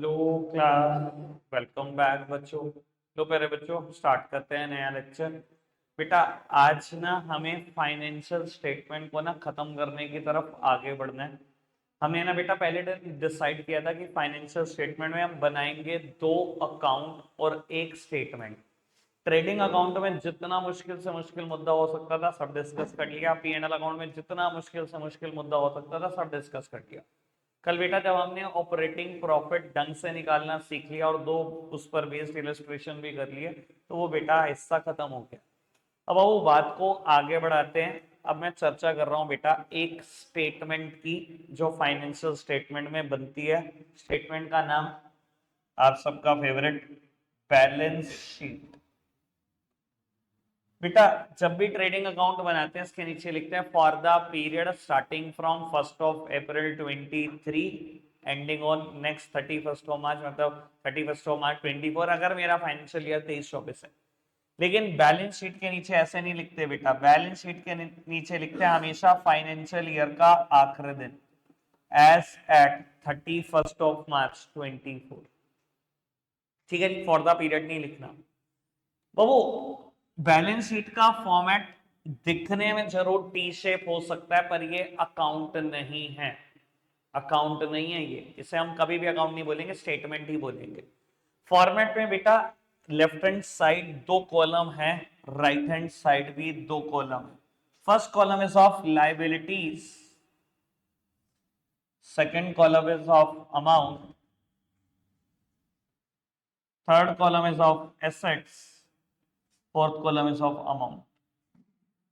Hello class, welcome back बच्चों। लो प्यारे बच्चों, स्टार्ट करते हैं नया लेक्चर। बेटा आज ना हमें फाइनेंशियल स्टेटमेंट को ना खत्म करने की तरफ आगे बढ़ना है। हमने ना बेटा पहले डिसाइड किया था कि फाइनेंशियल स्टेटमेंट में हम बनाएंगे दो अकाउंट और एक स्टेटमेंट। ट्रेडिंग अकाउंट में जितना मुश्किल से मुश्किल मुद्दा हो सकता था सब डिस्कस कर लिया। पीएनएल अकाउंट में जितना मुश्किल से मुश्किल मुद्दा हो सकता था सब डिस्कस कर लिया। कल बेटा जब हमने ऑपरेटिंग प्रॉफिट ढंग से निकालना सीख लिया और दो उस पर बेस्ड इलस्ट्रेशन भी कर लिए तो वो बेटा हिस्सा खत्म हो गया। अब वो बात को आगे बढ़ाते हैं। अब मैं चर्चा कर रहा हूं बेटा एक स्टेटमेंट की जो फाइनेंशियल स्टेटमेंट में बनती है। स्टेटमेंट का नाम आप सबका फेवरेट, बैलेंस शीट। बेटा जब भी ट्रेडिंग अकाउंट बनाते हैं इसके नीचे लिखते हैं for the period starting from 1 April 23 ending on next 31 मार्च, मतलब 31 मार्च 24, अगर मेरा फाइनेंशियल ईयर 23-24 है। लेकिन बैलेंस शीट के नीचे ऐसे नहीं लिखते बेटा। बैलेंस शीट के नीचे लिखते हैं हमेशा फाइनेंशियल ईयर का आखिरी दिन, एज एट 31 मार्च 24। ठीक है जी, फॉर द पीरियड नहीं लिखना। वो बैलेंस शीट का फॉर्मेट दिखने में जरूर टी शेप हो सकता है पर ये अकाउंट नहीं है। अकाउंट नहीं है ये, इसे हम कभी भी अकाउंट नहीं बोलेंगे, स्टेटमेंट ही बोलेंगे। फॉर्मेट में बेटा लेफ्ट हैंड साइड दो कॉलम है, राइट हैंड साइड भी दो कॉलम है। First column is of liabilities, second column is of amount, third column is of assets, fourth column is of amount.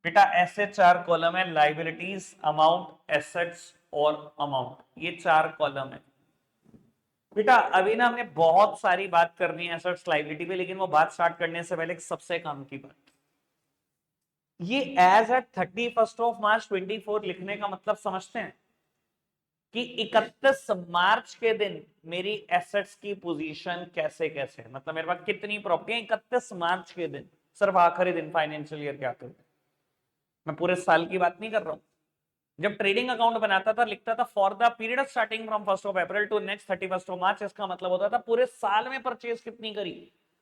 बेटा ऐसे चार कॉलम है, लाइबिलिटीज, अमाउंट, एसेट्स और अमाउंट, ये चार कॉलम है। बेटा अभी ना हमने बहुत सारी बात करनी है एसेट्स लाइबिलिटी पे, लेकिन वो बात स्टार्ट करने से पहले सबसे काम की बात, ये एज एट 31 मार्च 24 लिखने का मतलब समझते हैं कि 31 मार्च के दिन मेरी एसेट्स की पोजीशन कैसे कैसे, मतलब मेरे पास कितनी प्रॉपर्टी है 31 मार्च के दिन, सिर्फ आखिरी दिन फाइनेंशियल ईयर के आखिरी दिन। मैं पूरे साल की बात नहीं कर रहा हूं। जब ट्रेडिंग अकाउंट बनाता था लिखता था for the period starting from 1 April to next 31 March, इसका मतलब होता था पूरे साल में परचेज कितनी करी,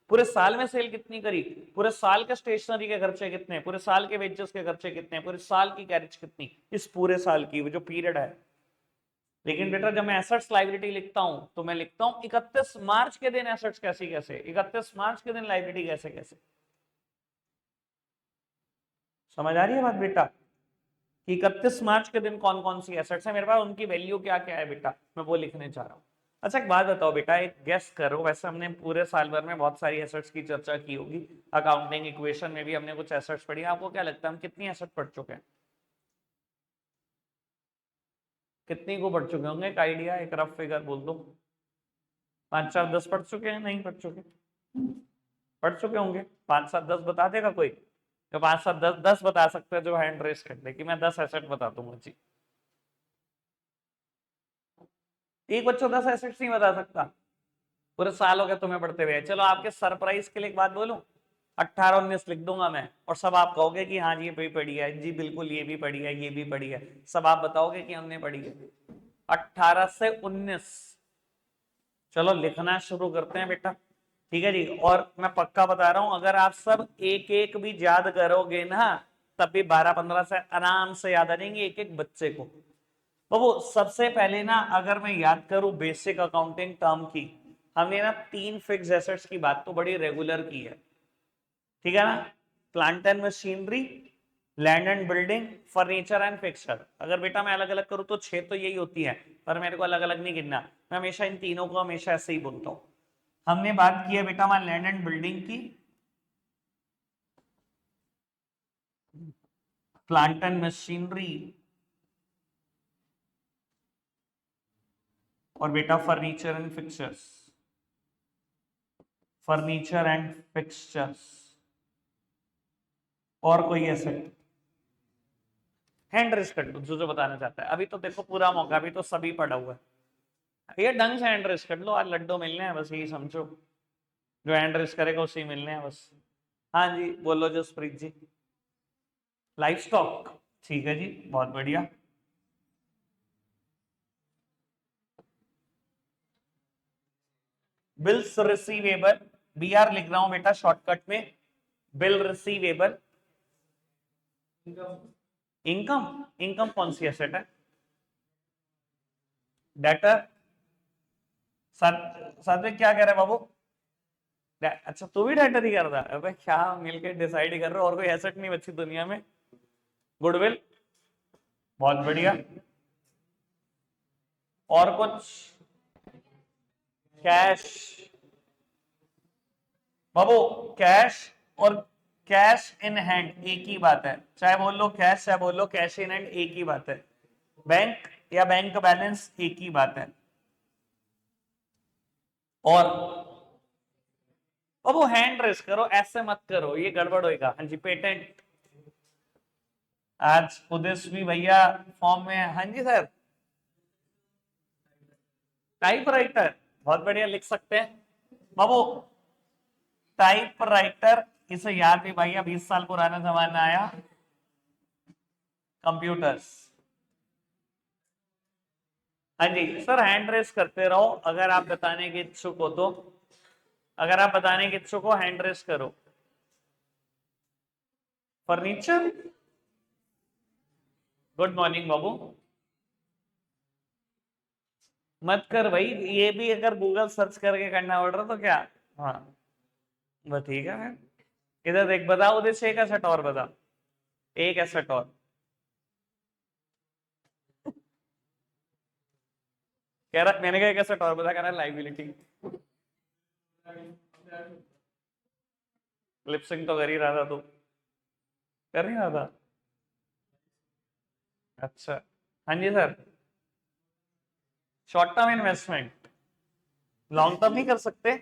पूरे साल में सेल कितनी करी, पूरे साल के स्टेशनरी के खर्चे कितने, पूरे साल के वेजेस के खर्चे कितने, पूरे साल की कैरेज कितनी, इस पूरे साल की जो पीरियड है। लेकिन बेटा जब मैं एसेट्स लाइबिलिटी लिखता हूं तो मैं लिखता हूं 31 मार्च के दिन एसेट्स कैसी कैसे, 31 मार्च के दिन लाइबिलिटी कैसे कैसे। समझ आ रही है बात बेटा कि 31 मार्च के दिन कौन कौन सी एसेट्स है मेरे पास, उनकी वैल्यू क्या क्या है बेटा, मैं वो लिखने चाह रहा हूँ। अच्छा एक बात बताओ बेटा, एक गेस करो, वैसे हमने पूरे साल भर में बहुत सारी एसेट्स की चर्चा की होगी, अकाउंटिंग इक्वेशन में भी हमने कुछ एसेट्स पढ़ी, आपको क्या लगता है हम कितनी एसेट पढ़ चुके हैं, कितनी को पढ़ चुके होंगे, एक आइडिया, एक रफ फिगर बोल दो। 5 4 10 पढ़ चुके हैं, नहीं पढ़ चुके, पढ़ चुके होंगे। 5 7 10 बता देगा कोई, जो 5 7 10 बता सकते हैं, जो हैंड रेस कर दे कि मैं 10 एसेट बता दूंगा जी। एक बच्चों 10 एसेट्स नहीं बता सकता, पूरे साल हो गया तुम्हें पढ़ते हुए। चलो आपके सरप्राइज के लिए एक बात बोलूं, 18 19 लिख दूंगा मैं और सब आप कहोगे कि हाँ जी ये भी पढ़ी है जी, बिल्कुल ये भी पढ़ी है, ये भी पढ़ी है, सब आप बताओगे कि हमने पढ़ी है। 18 से 19, चलो लिखना शुरू करते हैं बेटा। ठीक है जी, और मैं पक्का बता रहा हूं अगर आप सब एक एक भी याद करोगे ना तब भी 12 15 से आराम से याद आ जाएंगे एक एक बच्चे को। तो वो सबसे पहले ना अगर मैं याद करूं बेसिक अकाउंटिंग टर्म की, हमने ना 3 फिक्स एसेट्स की बात तो बड़ी रेगुलर की है, ठीक है ना, plant and machinery, land and building, furniture and fixture. अगर बेटा मैं अलग अलग करूं तो 6 तो यही होती है, पर मेरे को अलग अलग नहीं गिनना, मैं हमेशा इन तीनों को हमेशा ऐसे ही बोलता हूं। हमने बात की है बेटा वहां लैंड एंड बिल्डिंग की, प्लांट एंड मशीनरी और बेटा furniture and fixtures, furniture and fixtures. और कोई एसेट हैंड रेस कर लो जो जो बताना चाहता है, अभी तो देखो पूरा मौका, अभी तो सभी पड़ा हुआ है, ये ढंग से हैंड रेस कर लो, आज लड्डू मिलने हैं बस, यही समझो, जो हैंड रेस करेगा उसे मिलने हैं बस। हाँ जी बोलो जसप्रीत जी। लाइफ स्टॉक, ठीक है जी, बहुत बढ़िया। बिल्स रिसीवेबल, बी आर लिख रहा हूं बेटा शॉर्टकट में, बिल रिसीवेबल। इनकम, इनकम कौन सी एसेट है? डेटर। सात्विक क्या कह रहा है बाबू? अच्छा तू भी डेटर ही कर रहा है? अबे क्या मिलके डिसाइड ही कर रहे हो, और कोई एसेट नहीं बची दुनिया में। गुडविल, बहुत बढ़िया। और कुछ? कैश बाबू, कैश और कैश इन हैंड एक ही बात है, चाहे बोल लो कैश चाहे बोल लो कैश इन हैंड, एक ही बात है। बैंक या बैंक बैलेंस एक ही बात है। और अब वो हैंड रेस करो, ऐसे मत करो, ये गड़बड़ होएगा। हाँ जी, पेटेंट। आज उदयश्री भैया फॉर्म में है। हाँ जी सर। टाइपराइटर, बहुत बढ़िया, लिख सकते हैं बाबू। टाइपराइटर, इसे याद भी भैया 20 साल पुराना जमाना आया। कंप्यूटर्स। हाँ जी सर, हैंड रेस करते रहो अगर आप बताने के इच्छुक हो तो। अगर आप बताने के इच्छुक हो हैंड रेस करो। फर्नीचर। गुड मॉर्निंग बाबू। मत कर भाई, ये भी अगर गूगल सर्च करके करना पड़ रहा तो क्या। हाँ बस ठीक है। इधर देख, बताओ उधर से एक एसेट और बता, एक एसेट और। कह रहा, मैंने कहा एक एसेट और बता, कह रहा लाइबिलिटी। लिपसिंग तो कर ही रहा था तू, कर नहीं रहा था? अच्छा। हाँ जी sir. Short term investment, long term नहीं कर सकते,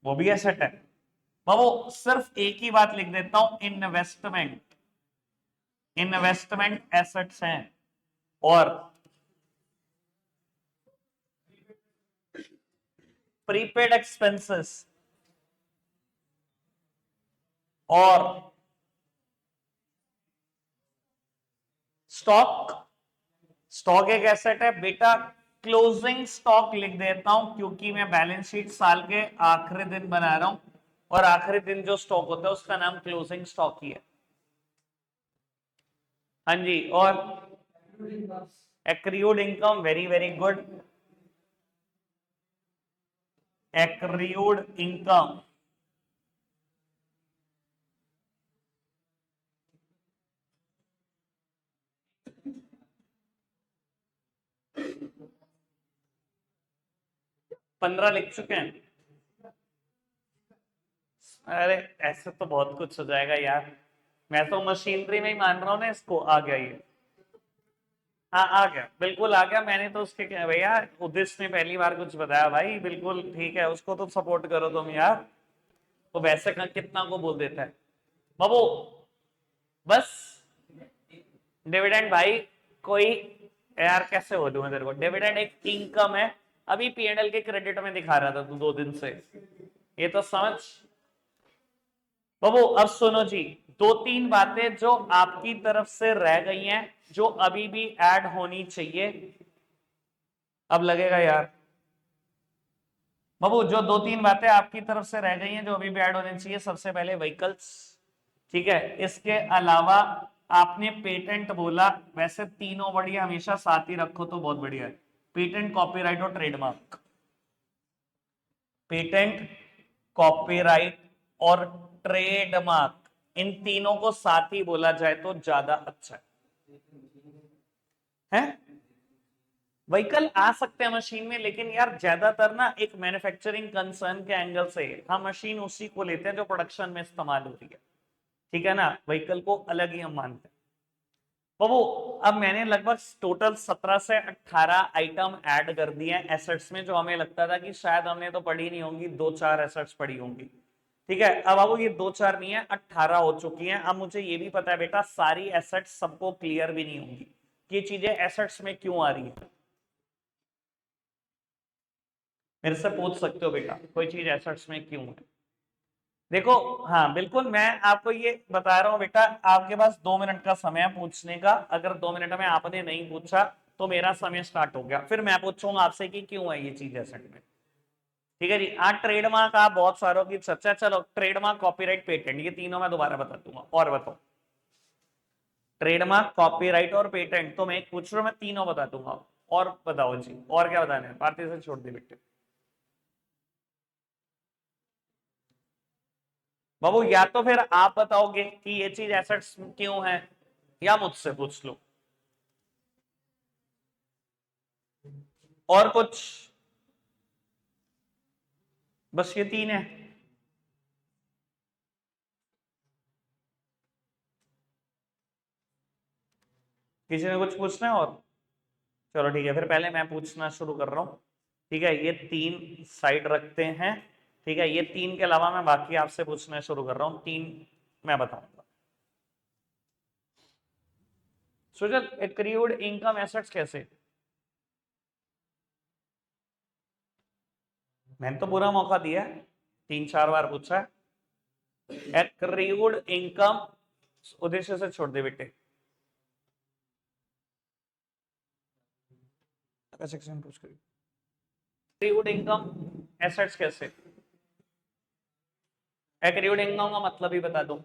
वो भी एसेट है। मैं वो सिर्फ एक ही बात लिख देता हूं, इन्वेस्टमेंट, इन्वेस्टमेंट एसेट्स हैं। और प्रीपेड एक्सपेंसेस और स्टॉक। स्टॉक एक एसेट है बेटा। क्लोजिंग स्टॉक लिख देता हूं क्योंकि मैं बैलेंस शीट साल के आखिरी दिन बना रहा हूं, और आखिरी दिन जो स्टॉक होता है उसका नाम क्लोजिंग स्टॉक ही है। हाँ जी। और accrued income, very very good. Accrued income, पंद्रह लिख चुके हैं। अरे ऐसे तो बहुत कुछ हो जाएगा यार, मैं तो मशीनरी में ही मान रहा हूँ ना इसको। आ गया ये, हाँ आ गया, बिल्कुल आ गया। मैंने तो उसके क्या भैया, उदित ने पहली बार कुछ बताया भाई, बिल्कुल ठीक है, उसको तो सपोर्ट करो तुम यार। तो वैसे कितना को बोल देता है बाबू। बस डिविडेंड भाई, कोई यार कैसे बोलूं मैं तेरे को, डिविडेंड एक इनकम है। अभी पीएनएल के क्रेडिट में दिखा रहा था तू 2 दिन से, ये तो समझ। बाबू अब सुनो जी, 2-3 बातें जो आपकी तरफ से रह गई हैं, जो अभी भी ऐड होनी चाहिए। अब लगेगा यार बाबू, जो 2-3 बातें आपकी तरफ से रह गई हैं जो अभी भी ऐड होनी चाहिए। सबसे पहले व्हीकल्स, ठीक है। इसके अलावा आपने पेटेंट बोला, वैसे तीनों बढ़िया, हमेशा साथ ही रखो तो बहुत बढ़िया है। पेटेंट, कॉपीराइट और ट्रेडमार्क। पेटेंट, कॉपीराइट और ट्रेडमार्क, इन तीनों को साथ ही बोला जाए तो ज्यादा अच्छा है। व्हीकल आ सकते हैं मशीन में, लेकिन यार ज्यादातर ना एक मैन्युफैक्चरिंग कंसर्न के एंगल से हम मशीन उसी को लेते हैं जो प्रोडक्शन में इस्तेमाल हो रही है, ठीक है ना। व्हीकल को अलग ही हम मानते हैं। तो वो अब मैंने लगभग टोटल 17 से 18 आइटम ऐड कर दिए हैं एसेट्स में, जो हमें लगता था कि शायद हमने तो पढ़ी नहीं होंगी, 2-4 एसेट्स पढ़ी होंगी, ठीक है। अब बाबू ये 2-4 नहीं है, 18 हो चुकी हैं। अब मुझे ये भी पता है बेटा सारी एसेट्स सबको क्लियर भी नहीं होंगी कि ये चीजें एसेट्स में क्यों आ रही है। मेरे से पूछ सकते हो बेटा कोई चीज एसेट्स में क्यों है। देखो, हाँ बिल्कुल, मैं आपको ये बता रहा हूँ बेटा, आपके पास 2 मिनट का समय है पूछने का। अगर 2 मिनट में आपने नहीं पूछा तो मेरा समय स्टार्ट हो गया, फिर मैं पूछूंगा आपसे कि क्यों है ये चीज एसेट में। ठीक है जी। आज ट्रेडमार्क आप बहुत सारों की चर्चा, चलो ट्रेडमार्क, कॉपीराइट, पेटेंट, ये तीनों मैं दोबारा बता दूंगा। और बताओ, ट्रेडमार्क, कॉपीराइट और पेटेंट तो मैं एक पूछ रहा हूं, मैं तीनों बता दूंगा। और बताओ जी, और क्या बताना है? भारतीय से छोड़ दे बेटे। बाबू या तो फिर आप बताओगे कि ये चीज एसेट्स क्यों है, या मुझसे पूछ लो। और कुछ? बस ये तीन है? किसी ने कुछ पूछना है और? चलो ठीक है, फिर पहले मैं पूछना शुरू कर रहा हूं। ठीक है, ये तीन साइड रखते हैं। ठीक है, ये तीन के अलावा मैं बाकी आपसे पूछना शुरू कर रहा हूं। तीन मैं बताऊंगा। सुजल, एक्रीड इनकम एसेट्स कैसे? मैंने तो पूरा मौका दिया है, तीन चार बार पूछा है। एक्रीड इनकम, उद्देश्य से छोड़ दे बेटे। सेक्शन पूछ कर एक्रीड इनकम एसेट्स कैसे? एक्रीड इनकम का मतलब ही बता दो,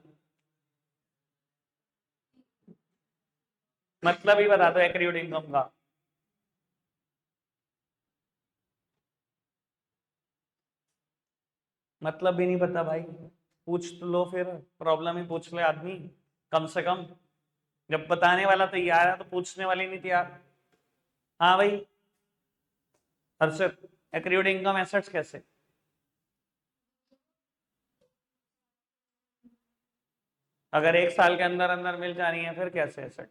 मतलब ही बता दो एक्रीड इनकम का। मतलब भी नहीं पता भाई? पूछ तो लो फिर, प्रॉब्लम ही पूछ ले आदमी कम से कम। जब बताने वाला तैयार है तो पूछने वाली नहीं तैयार। हाँ भाई हर्षित, एक्रीड इनकम एसेट्स कैसे? अगर एक साल के अंदर अंदर मिल जानी है फिर कैसे एसेट?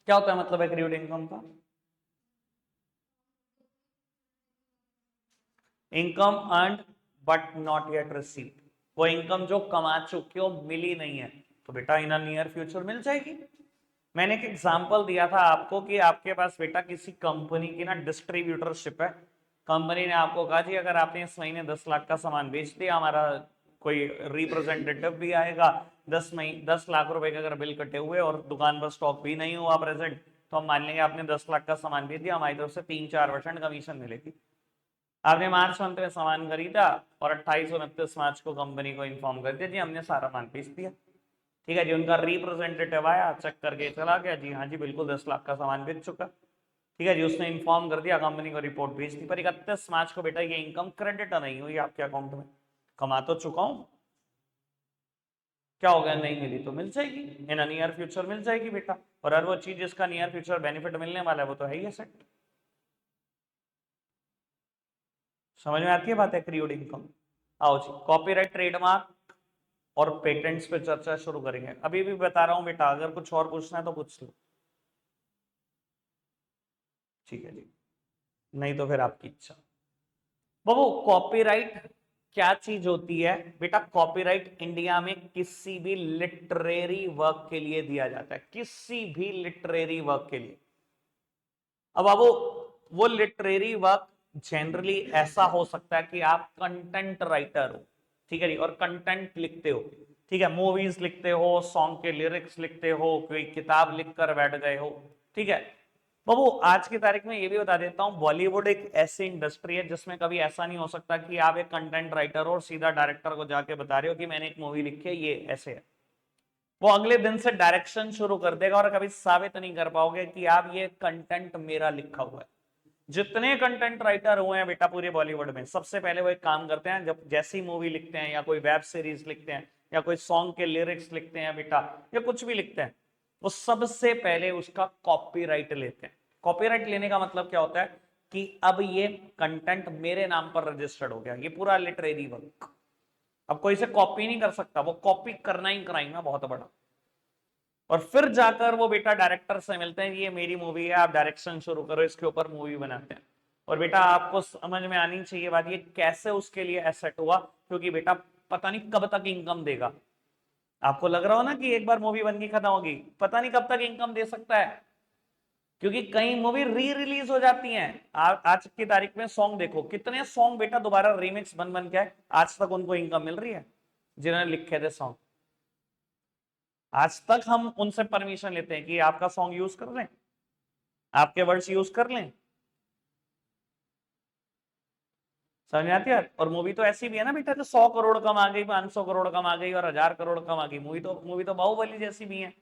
क्या होता है मतलब एक्रीड इनकम का? Income earn but not yet receive, वो इनकम जो कमा चुके हो मिली नहीं है, तो बेटा इन नियर फ्यूचर मिल जाएगी। मैंने एक एग्जांपल दिया था आपको कि आपके पास बेटा किसी कंपनी की ना डिस्ट्रीब्यूटरशिप है। कंपनी ने आपको कहा जी अगर आपने इस महीने 10 लाख का सामान बेच दिया, हमारा कोई रिप्रेजेंटेटिव भी आएगा, 10 लाख रुपए के अगर बिल कटे हुए और दुकान पर स्टॉक भी नहीं हुआ प्रेजेंट, तो हम मान लेंगे आपने 10 लाख का सामान बेच दिया, हमारी तरफ से 3-4% कमीशन मिलेगी। आपने मार्च मंथ में सामान खरीदा और 28-29 मार्च को कंपनी को इन्फॉर्म कर दिया जी हमने सारा माल बेच दिया। ठीक है जी, उनका रिप्रेजेंटेटिव आया, चेक करके चला गया जी हाँ जी बिल्कुल 10 लाख का सामान बेच चुका। ठीक है जी, उसने इन्फॉर्म कर दिया, कंपनी को रिपोर्ट भेज दी, पर 31 मार्च को बेटा ये इनकम क्रेडिट नहीं हुई आपके अकाउंट में। कमा तो चुका हूं, क्या हो गया? नहीं मिली तो मिल जाएगी, इन नियर फ्यूचर मिल जाएगी बेटा। और हर वो चीज जिसका नियर फ्यूचर बेनिफिट मिलने वाला है वो तो है ही सेट। समझ में आती है बात? है क्रियोड इनकम। आओ जी, कॉपीराइट, ट्रेडमार्क और पेटेंट्स पे चर्चा शुरू करेंगे। अभी भी बता रहा हूं बेटा, अगर कुछ और पूछना है तो पूछ लो। ठीक है जी, नहीं तो फिर आपकी इच्छा। बाबू कॉपीराइट क्या चीज होती है बेटा? कॉपीराइट इंडिया में किसी भी लिटरेरी वर्क के लिए दिया जाता है, किसी भी लिटरेरी वर्क के लिए। अब बाबू वो लिटरेरी वर्क जनरली ऐसा हो सकता है कि आप कंटेंट राइटर हो, ठीक है जी, और कंटेंट लिखते हो। ठीक है, मूवीज लिखते हो, सॉन्ग के लिरिक्स लिखते हो, कोई किताब लिख कर बैठ गए हो। ठीक है बाबू, आज की तारीख में ये भी बता देता हूं, बॉलीवुड एक ऐसी इंडस्ट्री है जिसमें कभी ऐसा नहीं हो सकता कि आप एक कंटेंट राइटर हो और सीधा डायरेक्टर को जाके बता रहे हो कि मैंने एक मूवी लिखी है, ये ऐसे है। वो अगले दिन से डायरेक्शन शुरू कर देगा और कभी साबित नहीं कर पाओगे कि आप ये कंटेंट मेरा लिखा हुआ है। जितने कंटेंट राइटर हुए हैं बेटा पूरे बॉलीवुड में, सबसे पहले वो एक काम करते हैं, जब जैसी मूवी लिखते हैं या कोई वेब सीरीज लिखते हैं या कोई सॉन्ग के लिरिक्स लिखते हैं बेटा, या कुछ भी लिखते हैं, वो सबसे पहले उसका कॉपीराइट लेते हैं। कॉपीराइट लेने का मतलब क्या होता है कि अब ये कंटेंट मेरे नाम पर रजिस्टर्ड हो गया, ये पूरा लिटरेरी वर्क। अब कोई इसे कॉपी नहीं कर सकता, वो कॉपी करना ही क्राइम है बहुत बड़ा। और फिर जाकर वो बेटा डायरेक्टर से मिलते हैं, ये मेरी मूवी है, आप डायरेक्शन शुरू करो, इसके ऊपर मूवी बनाते हैं। और बेटा आपको समझ में आनी चाहिए बात, ये कैसे उसके लिए एसेट हुआ, क्योंकि बेटा पता नहीं कब तक इनकम देगा। आपको लग रहा हो ना कि एक बार मूवी बन के खत्म होगी, पता नहीं कब तक इनकम दे सकता है, क्योंकि कई मूवी री रिलीज हो जाती हैं। आज की तारीख में सॉन्ग देखो, कितने सॉन्ग बेटा दोबारा रीमिक्स बन बन के आज तक उनको इनकम मिल रही है जिन्होंने लिखे थे सॉन्ग। आज तक हम उनसे परमिशन लेते हैं कि आपका सॉन्ग यूज कर लें, आपके वर्ड्स यूज कर लें। समझ में आती है? और मूवी तो ऐसी भी है ना बेटा, जो 100 करोड़ कम आ गई, 500 करोड़ कम आ गई और 1000 करोड़ कम आ गई। मूवी तो बाहुबली जैसी भी है,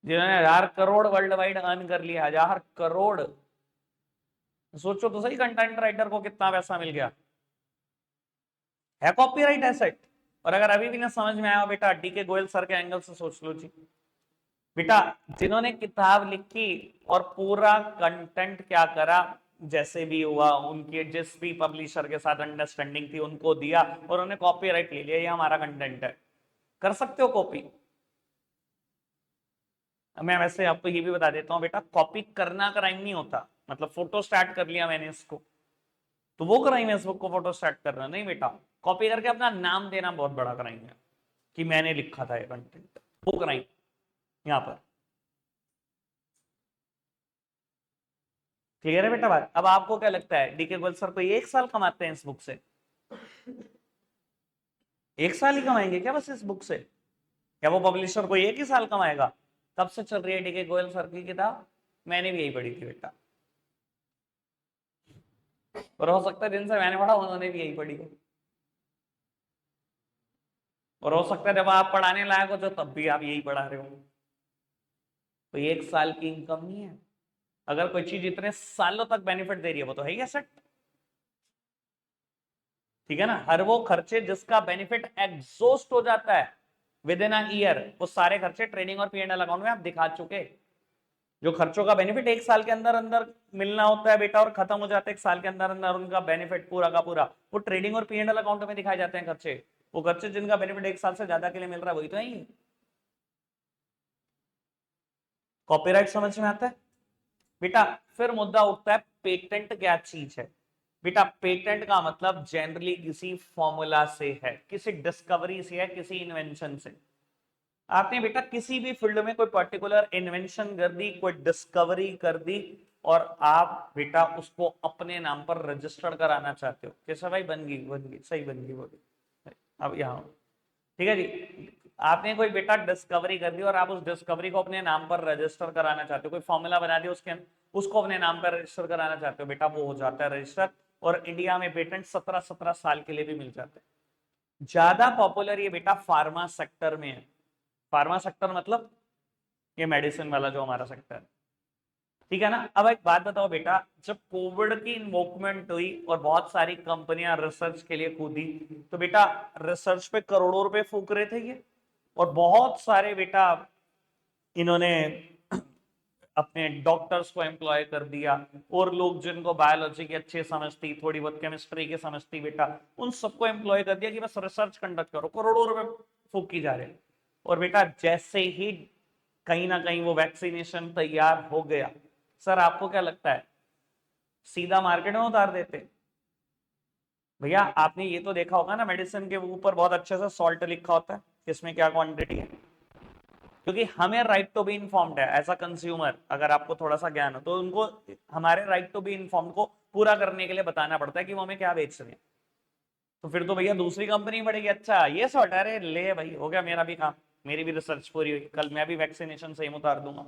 जिन्होंने 1000 करोड़ वर्ल्ड वाइड अर्न कर लिया। 1000 करोड़, सोचो तो सही, कंटेंट राइटर को कितना पैसा मिल गया है, कॉपीराइट एसेट। और अगर अभी भी ना समझ में आया बेटा, डीके गोयल सर के एंगल से सोच लो जी। बेटा जिन्होंने किताब लिखी और पूरा कंटेंट क्या करा, जैसे भी हुआ, उनके जिस भी पब्लिशर के साथ अंडरस्टैंडिंग थी उनको दिया और उन्हें कॉपीराइट ले लिया, ये हमारा कंटेंट है, कर सकते हो कॉपी। मैं वैसे आपको ये भी बता देता हूँ बेटा, कॉपी करना क्राइम नहीं होता। मतलब फोटो स्टार्ट कर लिया मैंने इसको, तो वो क्राइम है इसको फोटो स्टार्ट करना नहीं बेटा। कॉपी करके अपना नाम देना बहुत बड़ा क्राइम है, कि मैंने लिखा था ये कंटेंट, वो क्राइम यहाँ पर। क्लियर है बेटा बात? अब आपको क्या लगता है, डीके गोयल सर को 1 साल कमाते हैं इस बुक से? 1 साल ही कमाएंगे क्या बस इस बुक से? क्या वो पब्लिशर को 1 ही साल कमाएगा? कब से चल रही है डीके गोयल सर की किताब? मैंने भी यही पढ़ी थी बेटा, और हो सकता है दिन से मैंने पढ़ा उन्होंने भी यही पढ़ी हो, और हो सकता है जब आप पढ़ाने लायक हो जो तब भी आप यही पढ़ा रहे हो। तो 1 साल की इनकम नहीं है। अगर कोई चीज इतने सालों तक बेनिफिट दे रही है वो तो है ही एसेट। ठीक है ना? हर वो खर्चे जिसका बेनिफिट एग्जॉस्ट हो जाता है विद इन अ ईयर, वो सारे खर्चे ट्रेडिंग और पीएनएल अकाउंट में आप दिखा चुके। जो खर्चों का बेनिफिट 1 साल के अंदर अंदर मिलना होता है बेटा और खत्म हो जाता है 1 साल के अंदर अंदर, उनका बेनिफिट पूरा का पूरा वो ट्रेडिंग और पीएनएल अकाउंट में दिखाए जाते हैं खर्चे। वो खर्चे जिनका बेनिफिट 1 साल से ज्यादा के लिए मिल रहा है वही तो है। कॉपीराइट समझ में आता है बेटा? फिर मुद्दा उठता है पेटेंट क्या चीज है। बेटा पेटेंट का मतलब जनरली किसी फॉर्मूला से है, किसी डिस्कवरी से है, किसी इन्वेंशन से। आपने बेटा किसी भी फील्ड में कोई पर्टिकुलर इन्वेंशन कर दी, कोई डिस्कवरी कर दी, और आप बेटा उसको अपने नाम पर रजिस्टर्ड कराना चाहते हो। कैसा भाई? बन गई सही, बन गई बोली। अब यहाँ ठीक है जी, आपने कोई बेटा डिस्कवरी कर दी और आप उस डिस्कवरी को अपने नाम पर रजिस्टर कराना चाहते हो, कोई फॉर्मूला बना दिया उसके उसको अपने नाम पर रजिस्टर कराना चाहते हो बेटा, वो हो जाता है रजिस्टर। और इंडिया में पेटेंट 17-17 साल के लिए भी मिल जाते हैं। ज्यादा पॉपुलर ये बेटा फार्मा सेक्टर में है। फार्मा सेक्टर मतलब ये मेडिसिन वाला जो हमारा सेक्टर है, ठीक है ना? अब एक बात बताओ बेटा, जब कोविड की इन्वोकमेंट हुई और बहुत सारी कंपनियां रिसर्च के लिए कूदी, तो बेटा रिसर्च पे करोड़ों रुपए फूक रहे थे ये, और बहुत सारे बेटा इन्होंने अपने डॉक्टर्स को एम्प्लॉय कर दिया, और लोग जिनको बायोलॉजी की अच्छी समझती, थोड़ी बहुत केमिस्ट्री की समझती बेटा, उन सबको एम्प्लॉय कर दिया कि बस रिसर्च कंडक्ट करो, करोड़ों रुपए फूकी जा रहे हैं। और बेटा जैसे ही कहीं ना कहीं वो वैक्सीनेशन तैयार हो गया, सर आपको क्या लगता है सीधा मार्केट में उतार देते? भैया आपने ये तो देखा होगा ना, मेडिसिन के ऊपर बहुत अच्छे से सॉल्ट लिखा होता है, किसमें क्या क्वांटिटी है, क्योंकि हमें राइट टू बी इन्फॉर्म्ड है एज अ कंज्यूमर। अगर आपको थोड़ा सा ज्ञान हो तो उनको हमारे राइट टू बी इन्फॉर्म्ड को पूरा करने के लिए बताना पड़ता है कि वो हमें क्या बेच रहे हैं। तो फिर तो भैया दूसरी कंपनी पड़ेगी, अच्छा ये सॉल्ट, अरे ले भाई हो गया मेरा भी काम, मेरी भी रिसर्च पूरी हुई, कल मैं भी वैक्सीनेशन सेम उतार दूंगा।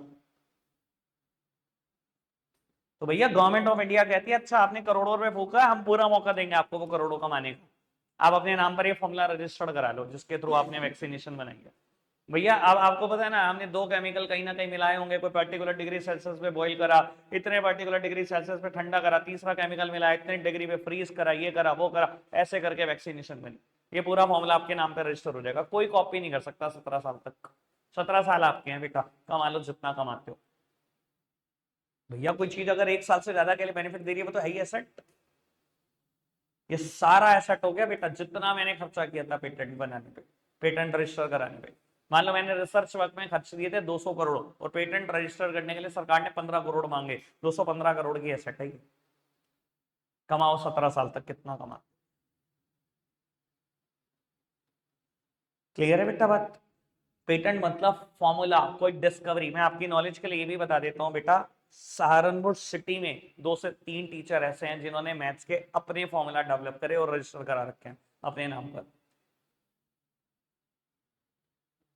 तो भैया गवर्नमेंट ऑफ इंडिया कहती है अच्छा आपने करोड़ों रुपए फूका, हम पूरा मौका देंगे आपको वो करोड़ों कमाने का, आप अपने नाम पर ये फॉर्मूला रजिस्टर्ड करा लो जिसके थ्रू आपने वैक्सीनेशन बनाई है। भैया अब आपको पता है ना, हमने दो केमिकल कहीं ना कहीं मिलाए होंगे, कोई पर्टिकुलर डिग्री सेल्सियस पे बॉईल करा, इतने पर्टिकुलर डिग्री सेल्सियस पे ठंडा करा, तीसरा केमिकल मिलाया, इतने डिग्री पे फ्रीज करा, ये करा वो करा, ऐसे करके वैक्सीनेशन बनी। ये पूरा फॉर्मूला आपके नाम पे रजिस्टर हो जाएगा, कोई कॉपी नहीं कर सकता 17 साल तक। 17 साल आपके हैं बेटा, कमा लो जितना कमाते हो। भैया कोई चीज अगर 1 साल से ज्यादा के लिए बेनिफिट दे रही है वो तो है ही एसेट। ये सारा एसेट हो गया बेटा, जितना मैंने खर्चा किया था पेटेंट बनाने पे, पेटेंट रजिस्टर कराने पे। मान लो मैंने रिसर्च वर्क में खर्च दिए थे 200 करोड़ और पेटेंट रजिस्टर करने के लिए सरकार ने 15 करोड़ मांगे, 215 करोड़ की एसेट है। कमाओ 17 साल तक कितना कमा। क्लियर है बेटा बात? पेटेंट मतलब फॉर्मूला, कोई डिस्कवरी। मैं आपकी नॉलेज के लिए ये भी बता देता हूं बेटा, सहारनपुर सिटी में 2 से 3 टीचर ऐसे हैं जिन्होंने मैथ्स के अपने फॉर्मूला डेवलप करे और रजिस्टर करा रखे हैं अपने नाम पर।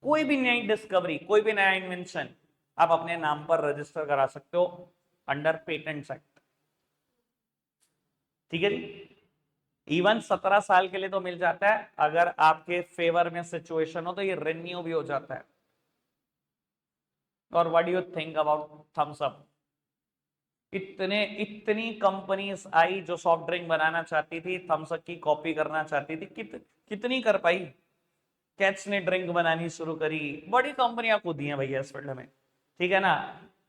कोई भी नई डिस्कवरी, कोई भी नया इन्वेंशन आप अपने नाम पर रजिस्टर करा सकते हो अंडर पेटेंट्स एक्ट। ठीक है जी। इवन 17 साल के लिए तो मिल जाता है, अगर आपके फेवर में सिचुएशन हो तो ये रिन्यू भी हो जाता है। और what do you think about Thums Up? इतनी कंपनीज आई जो सॉफ्ट ड्रिंक बनाना चाहती थी, थम्स अप की कॉपी करना चाहती थी, कितनी कर पाई? कैट्स ने ड्रिंक बनानी शुरू करी, बड़ी कंपनियां कूदी हैं भैया इस फील्ड में। ठीक है ना।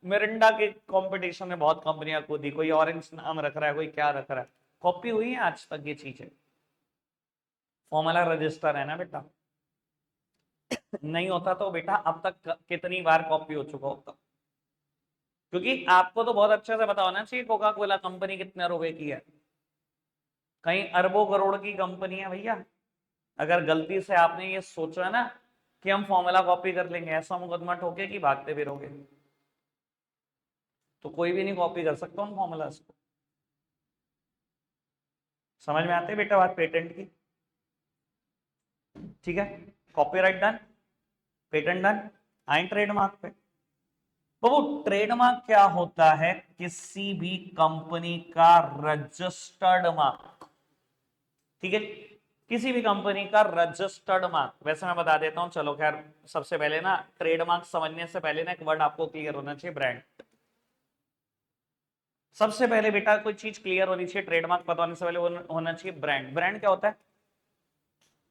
मिरिंडा के कंपटीशन में बहुत कंपनियां कूदी, कोई ऑरेंज नाम रख रहा है, कोई क्या रख रहा है, कॉपी हुई है आज तक ये चीजें। फॉर्मूला रजिस्टर है ना बेटा, नहीं होता तो बेटा अब तक कितनी बार कॉपी हो चुका होता। क्योंकि आपको तो बहुत अच्छे से पता होना चाहिए कोका कोला कंपनी कितने रुपए की है, कहीं अरबों करोड़ की कंपनी है भैया। अगर गलती से आपने ये सोचा ना कि हम फॉर्मूला कॉपी कर लेंगे, ऐसा मुकदमा ठोके कि भागते फिरोगे, तो कोई भी नहीं कॉपी कर सकता उन फॉर्मूलाज को। समझ में आते बेटा बात पेटेंट की? ठीक है, कॉपीराइट डन, पेटेंट डन, आए ट्रेडमार्क पे। तो वो ट्रेडमार्क क्या होता है? किसी भी कंपनी का रजिस्टर्ड मार्क। ठीक है, किसी भी कंपनी का रजिस्टर्ड मार्क। वैसे मैं बता देता हूं, चलो खैर, सबसे पहले ना ट्रेडमार्क समझने से पहले ना एक वर्ड आपको क्लियर होना चाहिए, ब्रांड। सबसे पहले बेटा कोई चीज क्लियर होनी चाहिए, ट्रेडमार्क पता होने से पहले होना चाहिए ब्रांड। ब्रांड क्या होता है?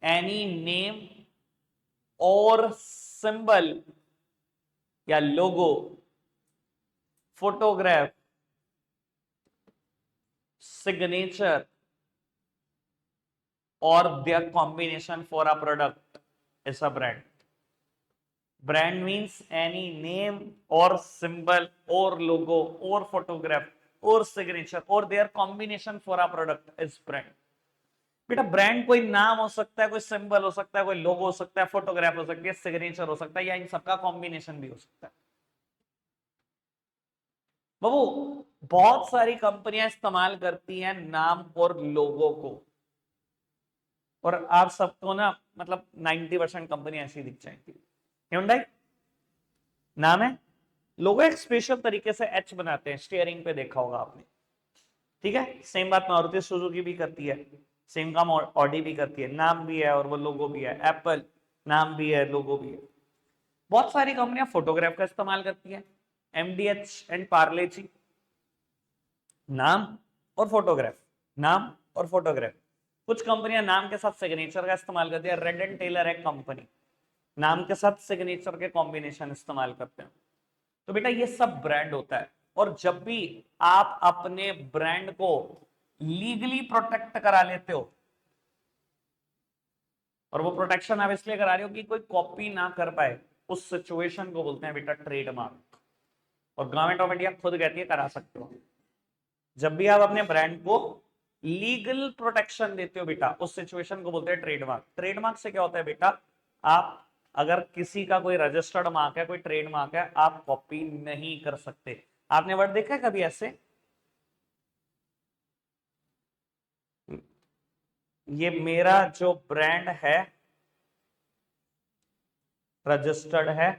एनी नेम और सिंबल या logo, photograph, signature or their combination for a product is a brand. Brand means any name or symbol or logo or photograph or signature or their combination for a product is brand. बेटा brand कोई नाम हो सकता है, कोई symbol हो सकता है, कोई लोगो हो सकता है, फोटोग्राफ हो सकती है, सिग्नेचर हो सकता है, या इन सबका कॉम्बिनेशन भी हो सकता है। बाबू बहुत सारी कंपनियां इस्तेमाल करती हैं नाम और लोगो को, और आप सबको ना मतलब 90% कंपनी ऐसी दिख जाएंगी। Hyundai नाम है, लोगो एक स्पेशल तरीके से एच बनाते हैं, स्टीयरिंग पे देखा होगा आपने। ठीक है, सेम बात मारुति सुजुकी भी करती है, सेम काम ऑडी भी करती है, नाम भी है और वो लोगो भी है। एप्पल नाम भी है, लोगो भी है। बहुत सारी कंपनियां फोटोग्राफ का इस्तेमाल करती है, एमडीएच एंड पार्ले जी, नाम और फोटोग्राफ, नाम और फोटोग्राफ। कुछ कंपनियां नाम के साथ सिग्नेचर का इस्तेमाल करती है, रेड एंड टेलर एक कंपनी नाम के साथ सिग्नेचर के कॉम्बिनेशन इस्तेमाल करते हैं। तो बेटा ये सब ब्रांड होता है, और जब भी आप अपने ब्रांड को लीगली प्रोटेक्ट करा लेते हो, और वो प्रोटेक्शन आप इसलिए करा रहे हो कि कोई कॉपी ना कर पाए, उस सिचुएशन को बोलते हैं बेटा ट्रेडमार्क। और गवर्नमेंट ऑफ इंडिया खुद कहती है करा सकते हो। जब भी आप अपने ब्रांड को लीगल प्रोटेक्शन देते हो बेटा, उस सिचुएशन को बोलते हैं ट्रेडमार्क। ट्रेडमार्क से क्या होता है बेटा, आप अगर किसी का कोई रजिस्टर्ड मार्क है, कोई ट्रेडमार्क है, आप कॉपी नहीं कर सकते। आपने वर्ड देखा है कभी ऐसे? ये मेरा जो ब्रांड है रजिस्टर्ड है,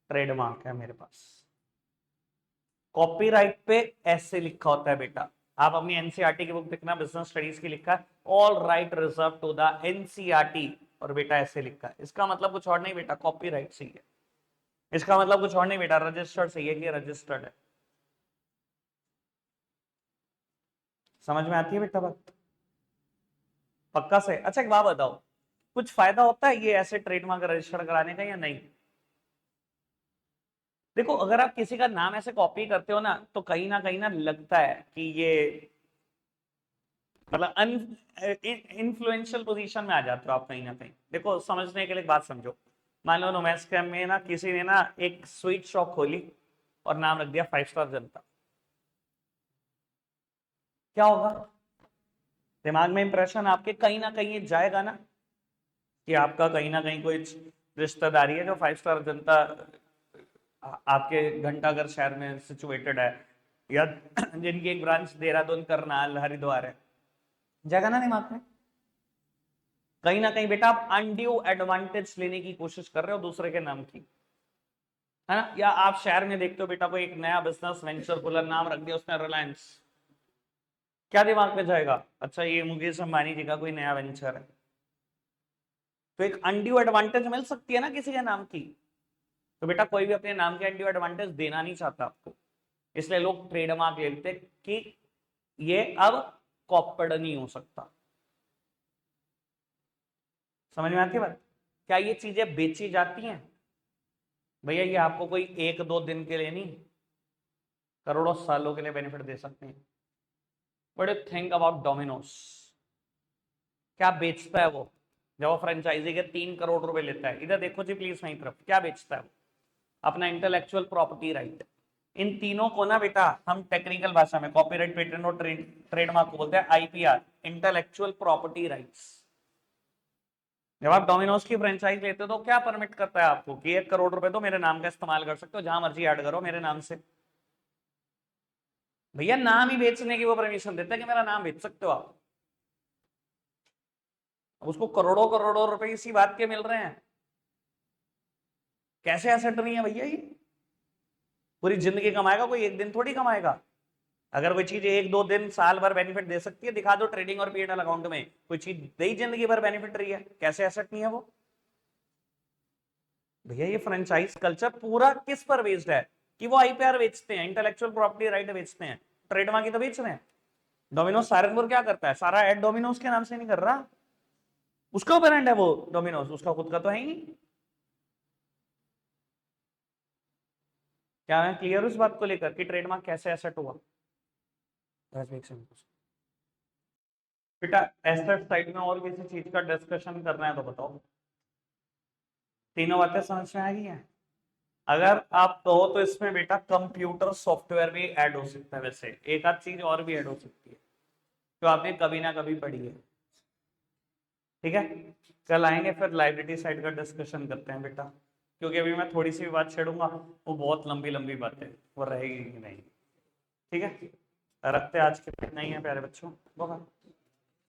ट्रेडमार्क है मेरे पास। कॉपीराइट पे ऐसे लिखा होता है बेटा, आप अपनी एनसीईआरटी की बुक देखना, बिजनेस स्टडीज की लिखा है all right reserve to the NCERT, और बेटा ऐसे लिखा है। इसका मतलब कुछ और नहीं बेटा, कॉपीराइट सही है। इसका मतलब कुछ और नहीं बेटा, रजिस्टर्ड सही है कि रजिस्टर्ड है। समझ में आती है बेटा बात? पक्का से? अच्छा एक बात बताओ, कुछ फायदा होता है ये ऐसे ट्रेडमार्क रजिस्टर कराने का या नहीं? देखो अगर आप किसी का नाम ऐसे कॉपी करते हो ना, तो कहीं ना लगता है कि ये मतलब इन्फ्लुएंशियल पोजीशन में आ जाते हो आप कहीं ना कहीं। देखो समझने के लिए एक बात समझो, मान लो नोमैस कैम में ना किसी ने ना एक स्वीट शॉप खोली और नाम रख दिया 5 स्टार जनता, क्या होगा? दिमाग में इंप्रेशन आपके कहीं ना कहीं जाएगा ना, कि आपका कहीं ना कहीं कोई रिश्तेदारी है जो 5 स्टार जनता आपके घंटाघर शहर में सिचुएटेड है, या जिनकी एक ब्रांच देहरादून, करनाल, हरिद्वार है। जाएगा ना दिमाग में? कहीं ना कहीं बेटा आप अनड्यू एडवांटेज लेने की कोशिश कर रहे हो दूसरे के नाम की, है ना। या आप शहर में देखते हो बेटा कोई एक नया बिजनेस वेंचर खुला, नाम रख दिया उसने रिलायंस, क्या दिमाग में जाएगा, अच्छा ये मुकेश अंबानी जी का कोई नया वेंचर है। तो एक अनड्यू एडवांटेज मिल सकती है ना किसी के नाम की। तो बेटा कोई भी अपने नाम के अनड्यू एडवांटेज देना नहीं चाहता आपको, इसलिए लोग ट्रेडमार्क ले लेते कि ये अब कॉपीड नहीं हो सकता। समझ में आती है बात। क्या ये चीजें बेची जाती हैं भैया, ये आपको कोई एक दो दिन के लिए नहीं, करोड़ों सालों के लिए बेनिफिट दे सकते हैं। What do think about Domino's, क्या बेचता है वो, जब वो फ्रेंचाइजी के 3 करोड़ रुपए लेता है। इधर देखो जी प्लीज मेरी तरफ, क्या बेचता है वो, अपना इंटेलेक्चुअल प्रॉपर्टी राइट। इन तीनों को ना बेटा हम टेक्निकल भाषा में कॉपीराइट, पेटेंट और ट्रेडमार्क को बोलते हैं आईपीआर, इंटेलेक्चुअल प्रॉपर्टी राइट्स। जब आप डोमिनोज की फ्रेंचाइज लेते हो तो क्या परमिट करता है आपको कि 1 करोड़ रुपए तो मेरे नाम का इस्तेमाल कर सकते हो, जहां मर्जी ऐड करो मेरे नाम से। भैया नाम ही बेचने की वो परमिशन देता है कि मेरा नाम बेच सकते हो आप। उसको करोड़ों करोड़ों रुपए इसी बात के मिल रहे हैं। कैसे एसेट नहीं है भैया ये, पूरी जिंदगी कमाएगा कोई, एक दिन थोड़ी कमाएगा। अगर कोई चीज एक दो दिन साल भर बेनिफिट दे सकती है, दिखा दो ट्रेडिंग और पीएनएल अकाउंट में कोई चीज दे जिंदगी भर बेनिफिट रही है, कैसे एसेट नहीं है वो। भैया ये फ्रेंचाइज कल्चर पूरा किस पर बेस्ड है कि वो आईपीआर बेचते हैं, इंटेलेक्चुअल प्रॉपर्टी राइट बेचते हैं, ट्रेडमार्क ही तो बेच रहे हैं। डोमिनोज सारंगपुर क्या करता है, सारा एड डोमिनोज के नाम से नहीं कर रहा, उसका ब्रांड है वो डोमिनोज, उसका खुद का तो है ही नहीं। क्या मैं क्लियर हूं इस बात को लेकर कि ट्रेडमार्क कैसे एसेट हुआ। बेटा एसेट साइड में और किसी चीज का डिस्कशन करना है तो बताओ। तीनों बातें समझ में आ गई हैं। अगर आप कहो तो इसमें बेटा कंप्यूटर सॉफ्टवेयर भी ऐड हो सकता है, वैसे एक आध चीज और भी ऐड हो सकती है जो आपने कभी ना कभी पढ़ी है। ठीक है, कल आएंगे फिर लाइब्रेरी साइड का डिस्कशन करते हैं बेटा, क्योंकि अभी मैं थोड़ी सी भी बात छेड़ूंगा वो बहुत लंबी लंबी बातें वो रहेगी ही नहीं। ठीक है, रखते आज के इतना ही है प्यारे बच्चों, बहुत